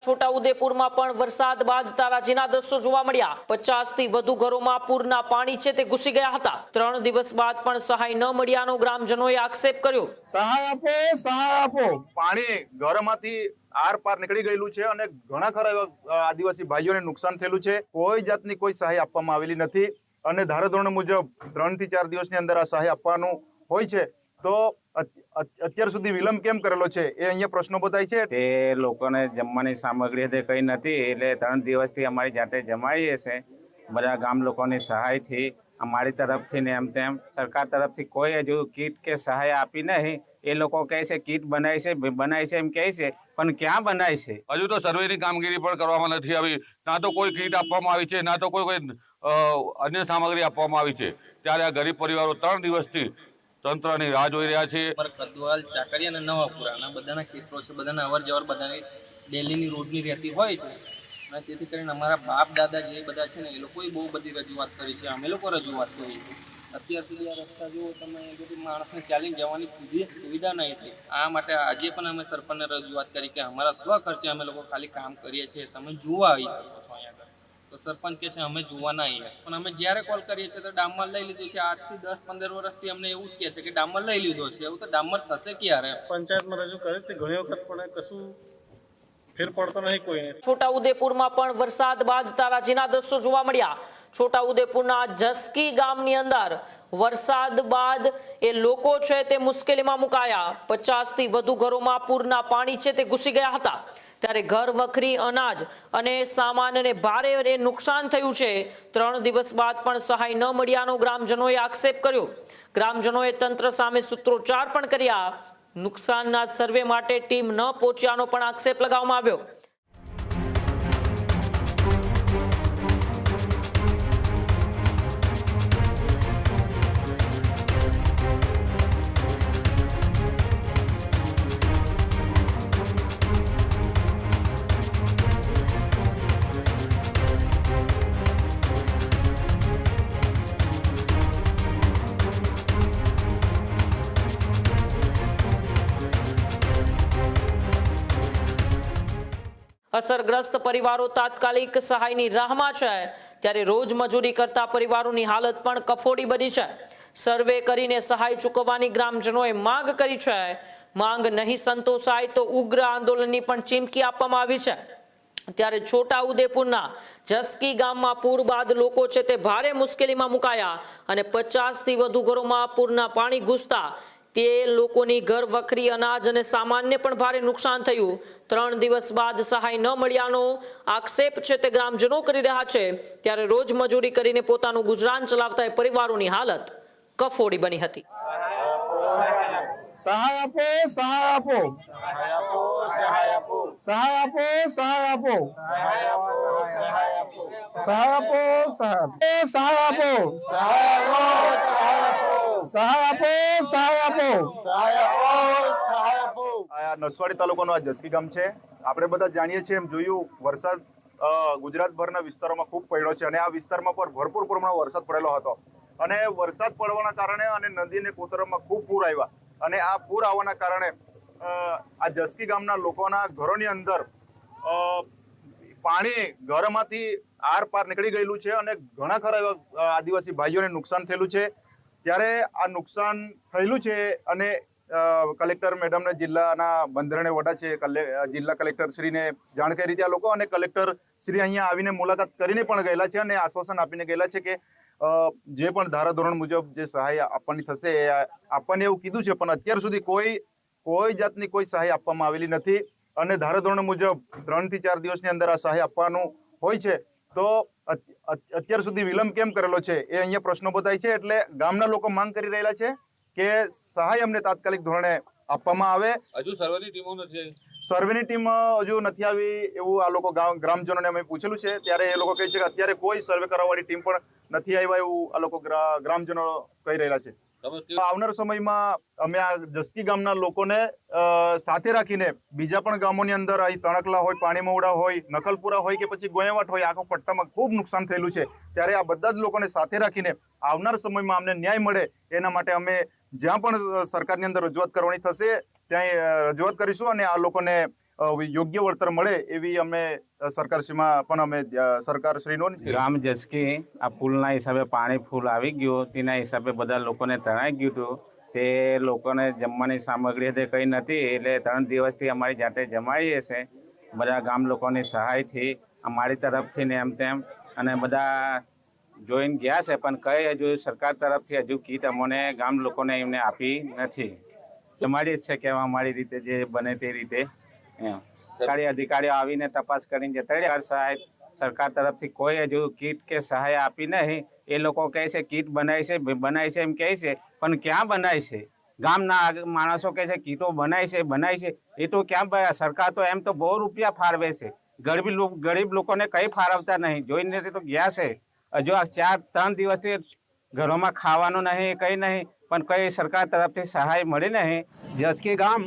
છોટાઉદેપુરમાં પણ વરસાદ બાદ તારાજીના દ્રશ્યો જોવા મળ્યા। 50 થી વધુ ઘરોમાં પૂરના પાણી છે તે ઘૂસી ગયા હતા। 3 દિવસ બાદ પણ સહાય ન મળ્યાનો ગ્રામજનોએ આક્ષેપ કર્યો। સહાય આપો, સહાય આપો। પાણી ઘરમાંથી આર પાર નીકળી ગયેલું છે અને ઘણા ખરા એવા આદિવાસી ભાઈઓને નુકસાન થયેલું છે। કોઈ જાતની કોઈ સહાય આપવામાં આવેલી નથી અને ધારાધોરણ મુજબ 3 થી 4 દિવસની અંદર આ સહાય આપવાનું હોય છે। તો અત્યાર સુધી વિલંબ કેમ કરેલો છે એ અહીંયા પ્રશ્નો બતાય છે। તે લોકોને જમવાની સામગ્રી તે કંઈ નથી એટલે 3 દિવસથી અમારી જાતે જમાઈએ છે। બધા ગામ લોકોની સહાયથી અમારી તરફથી ને એમ તેમ સરકાર તરફથી કોઈ હજુ કીટ કે સહાય આપી નહીં। એ લોકો કહે છે કીટ બનાવી છે એમ કહે છે, પણ ક્યાં બનાવી છે? હજુ તો સર્વેની કામગીરી પણ કરવામાં નથી આવી। ના તો કોઈ કીટ આપવામાં આવી છે, ના તો કોઈ અન્ય સામગ્રી આપવામાં આવી છે। ત્યારે આ ગરીબ પરિવારો 3 દિવસથી તંત્રની રાહ જોઈ રહ્યા છે। કદવાલ, ચાકરિયા અને નવાપુરા બધાના ખેતરો છે, બધાના અવર જવર બધાની ડેલીની રોડની રહેતી હોય છે અને તેથી કરીને અમારા બાપ દાદા જે બધા છે ને એ લોકોએ બહુ બધી રજૂઆત કરી છે, અમે લોકો રજૂઆત કરી છે। અત્યાર સુધી આ રસ્તા જુઓ તમે, બધી માણસને ચાલીને જવાની સુવિધા નહીં થઈ। આ માટે આજે પણ અમે સરપંચને રજૂઆત કરી કે અમારા સ્વ ખર્ચે અમે લોકો ખાલી કામ કરીએ છીએ, તમે જોવા આવી શકો છો અહીંયા આગળ। તો સરપંચ કહે છે અમે જોવા ના આવીએ, પણ અમે જ્યારે કોલ કરીએ છીએ તો ડામર લઈ લીધું છે। આજથી 10-15 વર્ષથી અમને એવું જ કહે છે કે ડામર લઈ લીધો છે। એવું તો ડામર થશે ક્યારે? પંચાયતમાં રજૂ કરી હતી ઘણી વખત, પણ કશું ફેર પડતો નહીં કોઈને। છોટાઉદેપુરમાં પણ વરસાદ બાદ તારાજીના દ્રશ્યો જોવા મળ્યા। છોટાઉદેપુરના જસકી ગામની અંદર વરસાદ બાદ એ લોકો છે તે મુશ્કેલીમાં મુકાયા। 50 થી વધુ ઘરોમાં પૂરના પાણી છે તે ઘૂસી ગયા હતા। ત્યારે ઘર વખરી, અનાજ અને સામાનને ભારે નુકસાન થયું છે। 3 દિવસ બાદ પણ સહાય ન મળ્યાનો ગ્રામજનોએ આક્ષેપ કર્યો। ગ્રામજનોએ તંત્ર સામે સૂત્રોચ્ચાર પણ કર્યા। નુકસાનના સર્વે માટે ટીમ ન પહોંચ્યાનો પણ આક્ષેપ લગાવવામાં આવ્યો। અસરગ્રસ્ત પરિવારો તાત્કાલિક સહાયની રાહમાં છે। ત્યારે રોજ મજૂરી કરતા પરિવારોની હાલત પણ કફોડી બની છે। સર્વે કરીને સહાય ચૂકવવાની ગ્રામજનોએ માંગ કરી છે। માંગ નહીં સંતોષાય તો ઉગ્ર આંદોલનની પણ ચીમકી આપવામાં આવી છે। ત્યારે છોટાઉદેપુરના જસકી ગામમાં પૂર બાદ લોકો છે તે ભારે મુશ્કેલીમાં મુકાયા અને 50 થી વધુ ઘરોમાં પૂરના પાણી ઘૂસતા તે લોકોની ઘર વખરી, અનાજ અને સામાનને પણ ભારે નુકસાન થયું। 3 દિવસ બાદ સહાય ન મળ્યાનો આક્ષેપ છે તે ગ્રામજનો કરી રહ્યા છે। ત્યારે રોજ મજૂરી કરીને પોતાનું ગુજરાન ચલાવતા એ પરિવારોની હાલત કફોડી બની હતી। સહાય આપો, સહાય આપો। સહાય આપો, સહાય આપો। સહાય આપો, સહાય આપો। સહાય આપો, સહાય આપો। સહાય આપો, સહાય આપો। સહાય આપો, સહાય આપો। આ નસવાડી તાલુકાનું આ જસકી ગામ છે। આપણે બધા જાણીએ છીએ, એમ જોયું, વરસાદ ગુજરાતભરના વિસ્તારોમાં ખૂબ પડ્યો છે અને આ વિસ્તારમાં પર ભરપૂર પ્રમાણમાં વરસાદ પડેલો હતો અને વરસાદ પડવાના કારણે અને નદીને કોતરમાં ખૂબ પૂર આવ્યા અને આ પૂર આવવાના કારણે આ જસકી ગામના લોકોના ઘરોની અંદર પાણી ઘરમાંથી આર પાર નીકળી ગયેલું છે અને ઘણા ખરા એવા આદિવાસી ભાઈઓને નુકસાન થયેલું છે। ત્યારે આ નુકસાન થયેલું છે અને કલેક્ટર મેડમને, જિલ્લાના બંધારણીય વડા છે, જિલ્લા કલેક્ટર શ્રીને જાણ કરી હતી આ લોકો અને કલેક્ટર શ્રી અહીંયા આવીને મુલાકાત કરીને પણ ગયેલા છે અને આશ્વાસન આપીને ગયેલા છે કે જે પણ ધારાધોરણ મુજબ જે સહાય આપવાની થશે એ આપવાની એવું કીધું છે। પણ અત્યાર સુધી કોઈ જાતની કોઈ સહાય આપવામાં આવેલી નથી અને ધારાધોરણ મુજબ 3 થી 4 દિવસની અંદર આ સહાય આપવાનું હોય છે। તો અત્યાર સુધી વિલંબ કેમ કરેલો છે એ અહીંયા પ્રશ્નો બતાય છે। એટલે ગામના લોકો માંગ કરી રહેલા છે કે સહાય અમને તાત્કાલિક ધોરણે આપવામાં આવે। હજુ સર્વેની ટીમો નથી આવી। સર્વેની ટીમ હજુ નથી આવી એવું આ લોકો ગ્રામજનોને અમે પૂછેલું છે। ત્યારે એ લોકો કહે છે કે અત્યારે કોઈ સર્વે કરાવવાની ટીમ પણ નથી આવ્યા એવું આ લોકો ગ્રામજનો કહી રહેલા છે। આવનાર સમયમાં અમે આ જસકી ગામના લોકોને સાથે રાખીને બીજા પણ ગામોની અંદર અહીં તણકલા હોય, પાણીમોવડા હોય, નકલપુરા હોય કે પછી ગોયાવાટ હોય, આખો પટ્ટામાં ખૂબ નુકસાન થયેલું છે। ત્યારે આ બધા જ લોકોને સાથે રાખીને આવનાર સમયમાં અમને ન્યાય મળે એના માટે અમે જ્યાં પણ સરકારની અંદર રજૂઆત કરવાની થશે ત્યાં રજૂઆત કરીશું અને આ લોકોને યોગ્ય વળતર મળે એવી અમે સરકારશ્રીમાં પણ અમે સરકારશ્રીનો ગામ જસકી આ પુલના હિસાબે પાણી ફૂલ આવી ગયું તેના હિસાબે બધા લોકોને તણાઈ ગયું હતું. તે લોકોને જમવાની સામગ્રી તે કંઈ નથી એટલે 3 દિવસથી અમારી જાતે જમાડીએ છે બધા ગામ લોકોની સહાયથી અમારી તરફથી ને એમ તેમ અને બધા જોઈને ગયા છે પણ કંઈ હજુ સરકાર તરફથી હજુ કીટ અમને ગામ લોકોને એમને આપી નથી. જમાડી જ છે કે અમારી રીતે જે બને તે રીતે એમ અધિકારીઓ આવીને તપાસ કરીને જતા રહ્યા. સહાય સરકાર તરફથી કોઈ હજુ કીટ કે સહાય આપી નહીં. એ લોકો કહે છે કીટ બનાવી છે એમ કહે છે પણ ક્યાં બનાવી છે? ગામના માણસો કહે છે કીટો બનાવી છે એ તો ક્યાં? સરકાર તો એમ તો બહુ રૂપિયા ફાળવે છે, ગરીબ લોકોને કંઈ ફાળવતા નહીં. જોઈને તો ગયા છે હજુ 3 દિવસથી ઘરોમાં ખાવાનું નહીં, કંઈ નહીં, પણ કંઈ સરકાર તરફથી સહાય મળી નહીં. જસકી ગામ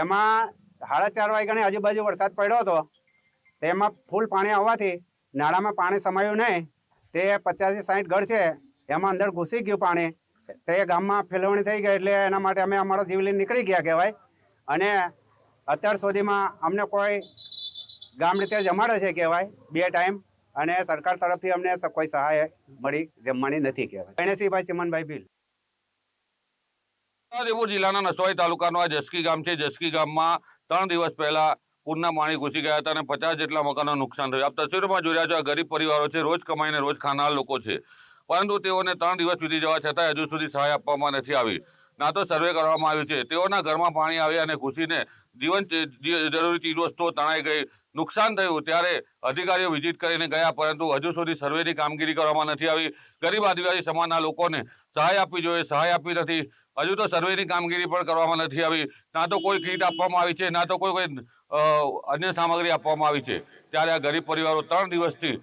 એમાં 4:30 વાગ્યાની આજુબાજુ વરસાદ પડ્યો હતો. તેમાં ફૂલ પાણી આવવાથી નાળામાં પાણી સમાયું નહીં. તે 50 થી 60 ઘર છે એમાં અંદર ઘૂસી ગયું પાણી. તે ગામમાં ફેલવણી થઈ ગઈ એટલે એના માટે અમે અમારો જીવ લઈને નીકળી ગયા કહેવાય. અને અત્યાર સુધીમાં અમને કોઈ ગામ રીતે જમાડે છે કહેવાય 2 ટાઈમ, અને સરકાર તરફથી અમને કોઈ સહાય મળી જમવાની નથી કહેવાય. ગણેશભાઈ ચિમનભાઈ ભીલ. છોટાઉદેપુર જિલ્લાના નસવાડી તાલુકાનું આ જસકી ગામ છે. જસકી ગામમાં 3 દિવસ પહેલા પૂરના પાણી ઘૂસી ગયા હતા અને 50 જેટલા મકાનો નુકસાન થયું. આપ તસવીરોમાં જોઈ રહ્યા છો, આ ગરીબ પરિવારો છે, રોજ કમાઈને રોજ ખાનાર લોકો છે, પરંતુ તેઓને 3 દિવસ વીતી જવા છતાં હજુ સુધી સહાય આપવામાં નથી આવી. ના તો સર્વે કરવામાં આવ્યું છે. તેઓના ઘરમાં પાણી આવી અને ઘૂસીને જીવન જરૂરી ચીજવસ્તુઓ તણાઈ ગઈ, નુકસાન થયું. ત્યારે અધિકારીઓ વિઝિટ કરીને ગયા, પરંતુ હજુ સુધી સર્વેની કામગીરી કરવામાં નથી આવી. ગરીબ આદિવાસી સમાજના લોકોને સહાય આપવી જોઈએ, સહાય આપી નથી. હજુ તો સર્વેની કામગીરી પણ કરવામાં નથી આવી. ના તો કોઈ કીટ આપવામાં આવી છે, ના તો કોઈ અન્ય સામગ્રી આપવામાં આવી છે. ત્યારે આ ગરીબ પરિવારો 3 દિવસથી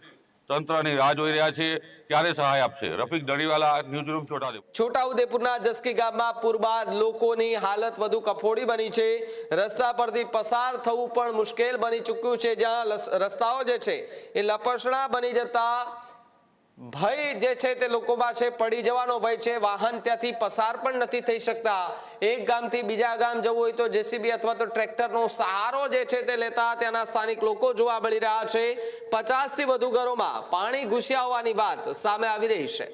તંત્રની રાહ જોઈ રહ્યા છે, ક્યારે સહાય આપશે. રફીક ધણીવાલા, ન્યૂઝરૂમ, છોટાઉદેપુર. છોટાઉદેપુરના જસકી ગામમાં પૂર બાદ લોકોની હાલત વધુ કફોડી બની છે. રસ્તા પરથી પસાર થવું પણ મુશ્કેલ બની ચૂક્યું છે, જ્યાં રસ્તાઓ જે છે એ લપસણા બની જતા ભય જે છે તે લોકોમાં છે, પડી જવાનો ભય છે. વાહન ત્યાંથી પસાર પણ નથી થઈ શકતા. એક ગામથી બીજા ગામ જવું હોય તો જેસીબી અથવા તો ટ્રેક્ટરનો સહારો જે છે તે લેતા ત્યાંના સ્થાનિક લોકો જોવા મળી રહ્યા છે. 50 થી વધુ ઘરોમાં પાણી ઘૂસ્યા હોવાની વાત સામે આવી રહી છે.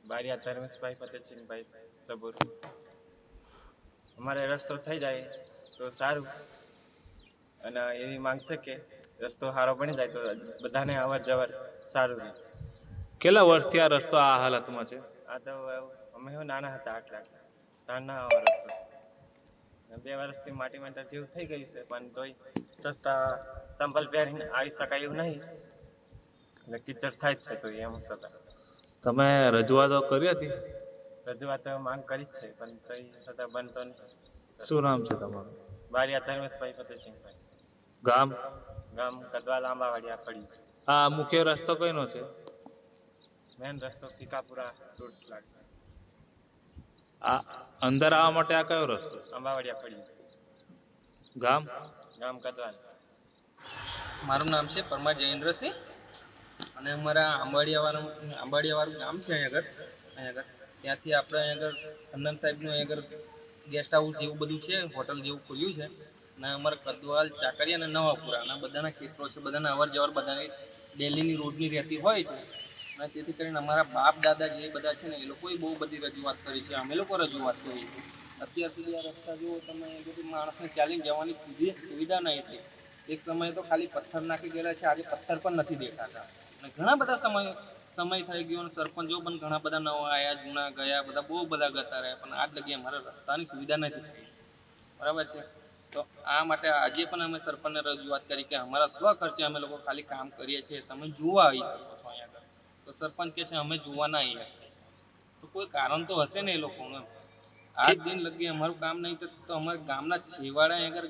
બારિયા ધર્મેશભાઈ ફતેહસિંહભાઈ સબુર. અમારે રસ્તો થઈ જાય તો સારું, અને એવી માંગ છે કે રસ્તો સારો બની જાય તો બધાને અવર જવર સારું રહે. કેટલા વર્ષથી આ રસ્તો આ હાલતમાં છે? આ તો અમે નાના હતા આટલા નાના રસ્તો 2 વર્ષથી માટી માટે જેવું થઈ ગયું છે, પણ તોય સસ્તા સંભલ પહેરીને આવી શકાય એવું નહીં, એટલે કિચડ થાય જ છે. તો એમ છતાં તમે રજૂઆતો કરી હતી? રજૂઆત માંગ કરી જ છે, પણ તોય છતાં બનતો નહીં. શું નામ છે તમારું? બારિયા ધર્મેશભાઈ ફતેહસિંહભાઈ. ગામ? ગામ કદવાલ આંબાવાડિયા પડી. આ મુખ્ય રસ્તો કઈનો છે? મેન રસ્તો ફીકાપુરા રોડ લાગે. આ અંદર આવવા માટે આ કયો રસ્તો છે? આંબાવાડિયા પડી. ગામ? ગામ કદવાલ. મારું નામ છે પરમાર જયેન્દ્રસિંહ, અને અમારા આંબાડિયાવાળું ગામ છે અહીંયા આગળ. ત્યાંથી આપણે અહીંયા આગળ હનુમાન સાહેબનું અહીંયા આગળ ગેસ્ટ હાઉસ જેવું બધું છે, હોટલ જેવું ખોલ્યું છે. અને અમારા કદવાલ, ચાકરિયા અને નવાપુરા અને બધાના ખેતરો છે, બધાના અવર જવર બધાની ડેલીની રોડની રહેતી હોય છે. અને તેથી કરીને અમારા બાપ દાદા જે બધા છે ને એ લોકોએ બહુ બધી રજૂઆત કરી છે, અમે લોકો રજૂઆત કરી છે. અત્યાર સુધી આ રસ્તા જુઓ તમે, બધી માણસને ચાલીને જવાની સુવિધા નહીં હતી. એક સમયે તો ખાલી પથ્થર નાખી ગયેલા છે, આજે પથ્થર પણ નથી દેખાતા. અને ઘણા બધા સમય થઈ ગયો, અને સરપંચો પણ ઘણા બધા નવા આવ્યા, જૂના ગયા, બધા બહુ બધા ગતા રહ્યા, પણ આ જગ્યાએ અમારા રસ્તાની સુવિધા નથી થઈ. બરાબર છે. તો આ માટે આજે પણ અમે સરપંચને રજૂઆત કરી કે અમારા સ્વખર્ચે અમે લોકો ખાલી કામ કરીએ છીએ, તમે જોવા આવી શકો છો અહીંયા આગળ. તો સરપંચ કહે છે અમે જોવા ના આવીએ. તો કોઈ કારણ તો હશે ને એ લોકોનું. આજ દિન લગી અમારું કામ નહીં થતું, તો અમારા ગામના છેવાડા આગળ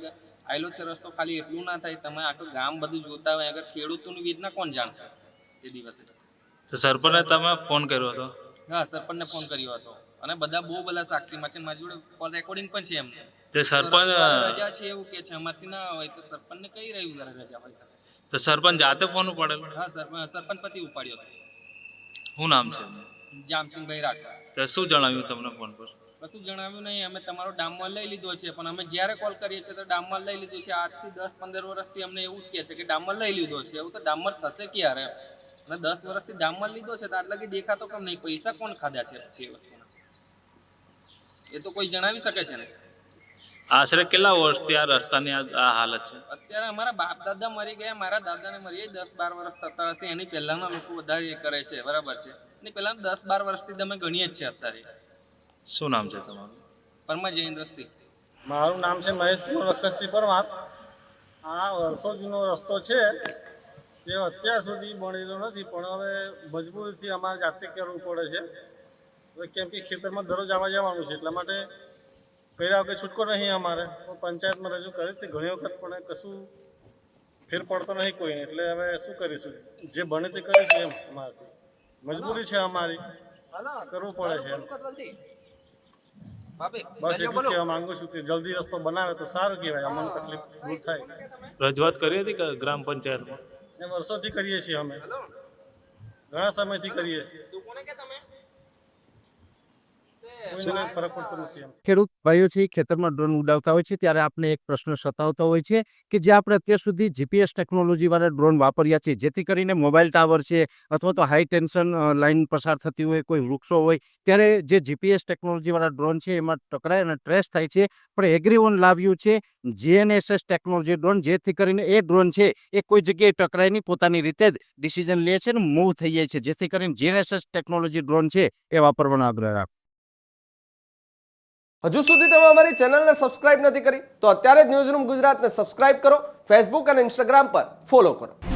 આવેલો છે રસ્તો, ખાલી એટલું ના થાય, તમે આખું ગામ બધું જોતા હોય. આગળ ખેડૂતોની વેદના કોણ જાણશે એ દિવસે? તો સરપંચને તમે ફોન કર્યો હતો? હા, સરપંચને ફોન કર્યો હતો, અને બધા બહુ બધા સાક્ષીમાં છે, મારી જોડે કોલ રેકોર્ડિંગ પણ છે એમને. તે સરપંચ રજા છે એવું કે છે, અમારથી ના હોય તો સરપંચને કઈ રહ્યું રજા હોય છે. તો સરપંચ જાતે ફોન ઉપાડેલો? હા, સરપંચ પતિ ઉપાડ્યો હતો. શું નામ છે? જામસિંહભાઈ રાઠવા. તો શું જણાવ્યું તમને ફોન પર? કશું જણાવ્યું નહીં. અમે તમારો ડામર લઈ લીધો છે, પણ અમે જ્યારે કોલ કરીએ છીએ તો ડામર લઈ લીધો છે. આજથી 10-15 વર્ષથી અમને એવું જ કહે છે કે ડામર લઈ લીધો છે. એવું તો ડામર થશે ક્યારે? અને 10 વર્ષથી ડામર લીધો છે તો આટલા કે દેખાતો કેમ નહીં? પૈસા કોણ ખાધા છે પછી એ વસ્તુના? એ તો કોઈ જણાવી શકે છે ને. આશરે કેટલા વર્ષથી આ રસ્તાની આ હાલત છે? અત્યારે અમારા બાપ દાદા મરી ગયા, મારા દાદાને મરી 10-12 વર્ષ થતા હશે. એની પહેલાના લોકો વધારે એ કરે છે, બરાબર છે. એની પહેલા 10-12 વર્ષથી તમે ગણીએ જ છે. અત્યારે શું નામ છે તમારું? પરમા જયેન્દ્રસિંહ. મારું નામ છે મહેશ કુમાર વખતસિંહ પરમાર. આ વર્ષો જૂનો રસ્તો છે જે અત્યાર સુધી બનેલો નથી, પણ હવે મજબૂરીથી અમારે જાતે કરવું પડે છે. હવે કેમ કે ખેતરમાં દરરોજ આવવા જવાનું છે, એટલા માટે કર્યા વગર છૂટકો નહીં અમારે. પંચાયતમાં રજૂ કરી હતી ઘણી વખત, પણ કશું ફેર પડતો નહીં કોઈને. એટલે હવે શું કરીશું? જે બને તે કરીશું એમ. અમારાથી મજબૂરી છે અમારી, કરવું પડે છે એમ. બસ એટલું કહેવા માંગુ છું કે જલ્દી રસ્તો બનાવે તો સારું કહેવાય, અમને તકલીફ દૂર થાય. રજૂઆત કરી હતી કે ગ્રામ પંચાયતમાં? એ વર્ષોથી કરીએ છીએ અમે, ઘણા સમયથી કરીએ છીએ. કોઈને ફરક પડતો નથી એમ. ખેડૂત ભાઈઓ છે ખેતરમાં ડ્રોન ઉડાવતા હોય છે ત્યારે આપણે એક પ્રશ્ન સતાવતો હોય છે કે જે આપણે અત્યાર સુધી જીપીએસ ટેકનોલોજી વાળા ડ્રોન વાપર્યા છે, જેથી કરીને મોબાઈલ ટાવર છે અથવા તો હાઈ ટેન્શન લાઈન પસાર થતી હોય, કોઈ વૃક્ષો હોય, ત્યારે જે જીપીએસ ટેકનોલોજી વાળા ડ્રોન છે એમાં ટકરાય અને ટ્રેસ થાય છે. પણ એગ્રીવન લાવ્યું છે GNSS ટેકનોલોજી ડ્રોન, જેથી કરીને એ ડ્રોન છે એ કોઈ જગ્યાએ ટકરાય નહીં, પોતાની રીતે જ ડિસિઝન લે છે અને મૂવ થઈ જાય છે. જેથી કરીને GNSS ટેકનોલોજી ડ્રોન છે એ વાપરવાનો આગ્રહ રાખો. હજુ સુધી તમે અમારી ચેનલને સબસ્ક્રાઇબ નથી કરી તો અત્યારે જ ન્યૂઝરૂમ ગુજરાતને સબસ્ક્રાઇબ કરો, ફેસબુક અને ઇન્સ્ટાગ્રામ પર ફોલો કરો.